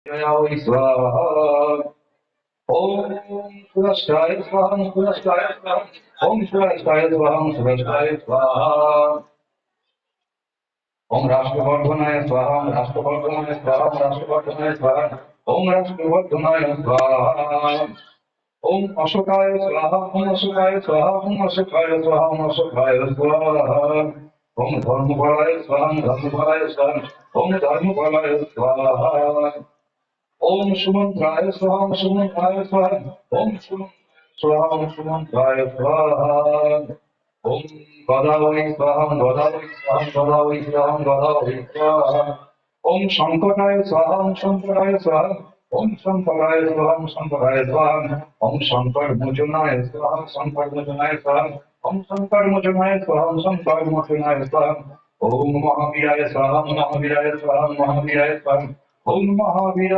स्वाहा ओम सुरष्टाय स्वाहा सुरष्टाय स्वाहा ओम सुरष्टाय स्वाहा सुरष्टाय स्वाहा ओम राष्ट्रवर्धनाय स्वाहा ओम राष्ट्रवर्धनाय स्वाहा ओम राष्ट्रवर्धनाय स्वाहा ओम राष्ट्रवर्धनाय स्वाहा ओम अशोकाय स्वाहा ओम अशोकाय स्वाहा ओम अशोकाय स्वाहा ओम अशोकाय स्वाहा ओम धर्मफलाय स्वाहा ओम धर्मफलाय स्वाहा ओम धर्मफलाय स्वाहा ओम सुमंत्राय स्वाहा ओम सुमंत्राय स्वाहा ओम स्वाहा ओम सुमंत्राय स्वाहा ओम गदावै स्वाहा ओम गदावै स्वाहा ओम गदावै स्वाहा ओम गदावै स्वाहा ओम शंकराय स्वाहा ओम शंकराय स्वाहा ओम शंकराय स्वाहा ओम शंकराय स्वाहा ओम शंकर मोचनाय स्वाहा शंकर मोचनाय स्वाहा ओम शंकर मोचनाय स्वाहा ओम शंकर मोचनाय स्वाहा ओम महावीराय स्वाहा महावीराय स्वाहा महावीराय स्वाहा ओम महावीर